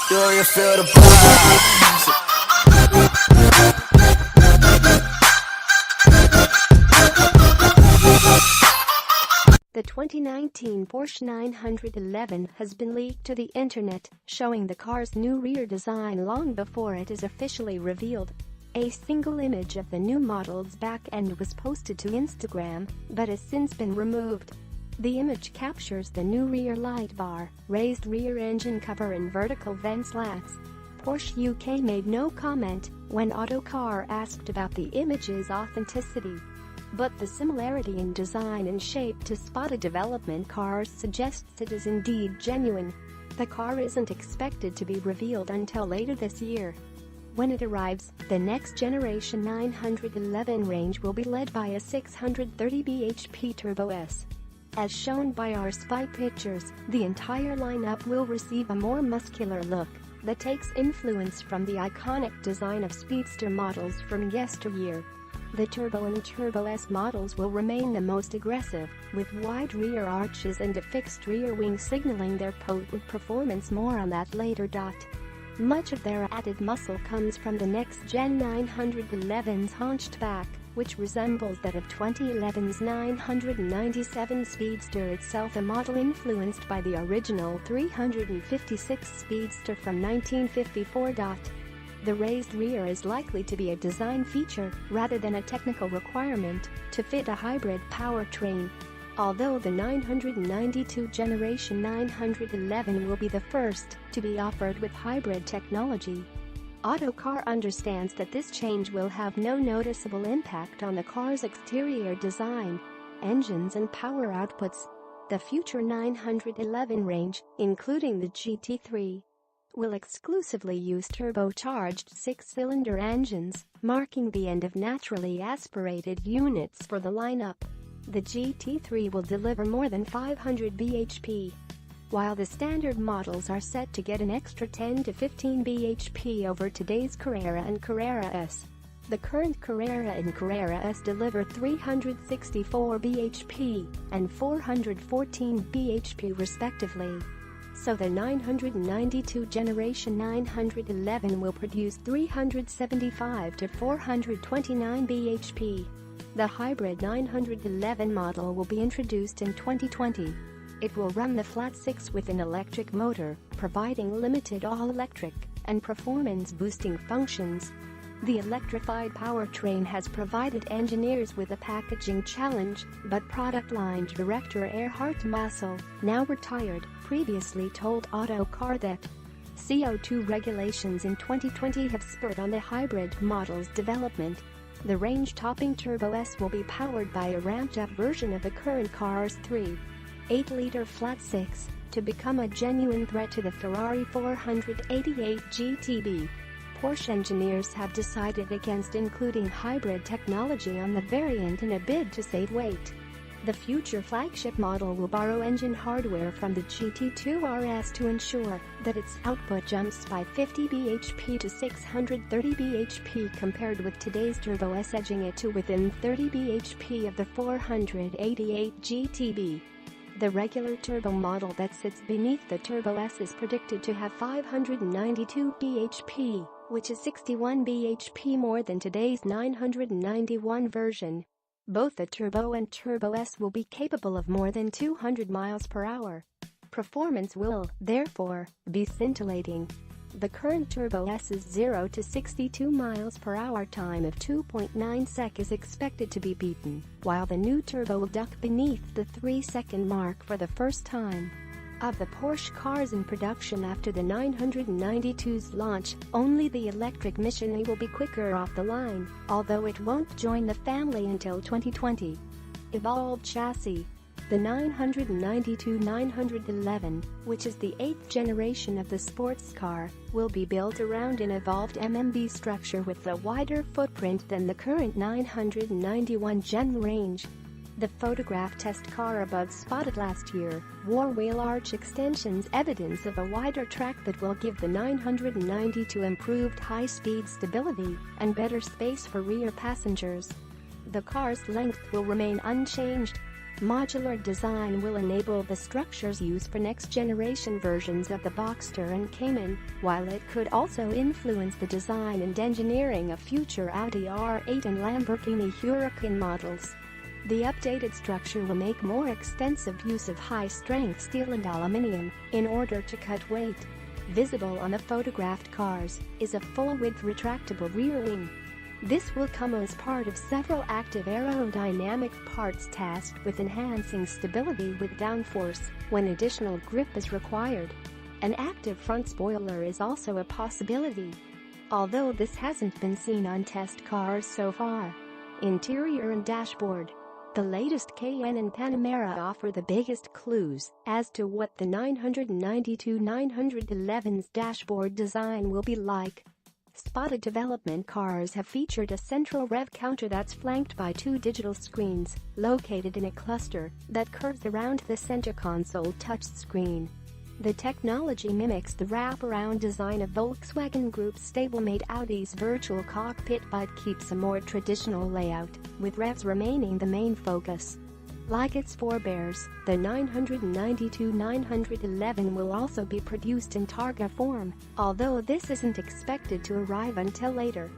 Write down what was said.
Do you feel the buzz? The 2019 Porsche 911 has been leaked to the internet, showing the car's new rear design long before it is officially revealed. A single image of the new model's back end was posted to Instagram, but has since been removed. The image captures the new rear light bar, raised rear engine cover and vertical vent slats. Porsche UK made no comment when Autocar asked about the image's authenticity. But the similarity in design and shape to spotted development cars suggests it is indeed genuine. The car isn't expected to be revealed until later this year. When it arrives, the next generation 911 range will be led by a 630 bhp Turbo S. As shown by our spy pictures, the entire lineup will receive a more muscular look that takes influence from the iconic design of speedster models from yesteryear. The Turbo and Turbo S models will remain the most aggressive, with wide rear arches and a fixed rear wing signaling their potent performance. More on that later. Much of their added muscle comes from the next-gen 911's haunched back, which resembles that of 2011's 997 Speedster itself, a model influenced by the original 356 Speedster from 1954. The raised rear is likely to be a design feature rather than a technical requirement to fit a hybrid powertrain. Although the 992 Generation 911 will be the first to be offered with hybrid technology, Autocar understands that this change will have no noticeable impact on the car's exterior design, engines and power outputs. The future 911 range, including the GT3, will exclusively use turbocharged six-cylinder engines, marking the end of naturally aspirated units for the lineup. The GT3 will deliver more than 500 bhp, while the standard models are set to get an extra 10 to 15 bhp over today's Carrera and Carrera S. The current Carrera and Carrera S deliver 364 bhp and 414 bhp respectively. So the 992 Generation 911 will produce 375 to 429 bhp. The hybrid 911 model will be introduced in 2020. It will run the flat six with an electric motor, providing limited all-electric and performance-boosting functions. The electrified powertrain has provided engineers with a packaging challenge, but product line director Erhard Massel, now retired, previously told Autocar that CO2 regulations in 2020 have spurred on the hybrid model's development. The range-topping Turbo S will be powered by a ramped-up version of the current car's 3.8-liter flat six to become a genuine threat to the Ferrari 488 GTB. Porsche engineers have decided against including hybrid technology on the variant in a bid to save weight. The future flagship model will borrow engine hardware from the GT2 RS to ensure that its output jumps by 50 bhp to 630 bhp compared with today's Turbo S, edging it to within 30 bhp of the 488 GTB. The regular turbo model that sits beneath the Turbo S is predicted to have 592 bhp, which is 61 bhp more than today's 991 version. Both the Turbo and Turbo S will be capable of more than 200 miles per hour. Performance will, therefore, be scintillating. The current Turbo S's 0 to 62 miles per hour time of 2.9 sec is expected to be beaten, while the new Turbo will duck beneath the 3-second mark for the first time. Of the Porsche cars in production after the 992's launch, only the electric Mission E will be quicker off the line, although it won't join the family until 2020. Evolved chassis. The 992 911, which is the 8th generation of the sports car, will be built around an evolved MMB structure with a wider footprint than the current 991 Gen range. The photograph test car above spotted last year wore wheel arch extensions, evidence of a wider track that will give the 992 improved high-speed stability and better space for rear passengers. The car's length will remain unchanged. Modular design will enable the structure's use for next-generation versions of the Boxster and Cayman, while it could also influence the design and engineering of future Audi R8 and Lamborghini Huracan models. The updated structure will make more extensive use of high-strength steel and aluminum in order to cut weight. Visible on the photographed cars is a full-width retractable rear wing. This will come as part of several active aerodynamic parts tasked with enhancing stability with downforce when additional grip is required. An active front spoiler is also a possibility, although this hasn't been seen on test cars so far. Interior and dashboard. The latest Cayenne and Panamera offer the biggest clues as to what the 992-911's dashboard design will be like. Spotted development cars have featured a central rev counter that's flanked by two digital screens located in a cluster that curves around the center console touchscreen. The technology mimics the wraparound design of Volkswagen Group's stablemate Audi's virtual cockpit but keeps a more traditional layout, with revs remaining the main focus. Like its forebears, the 992-911 will also be produced in Targa form, although this isn't expected to arrive until later.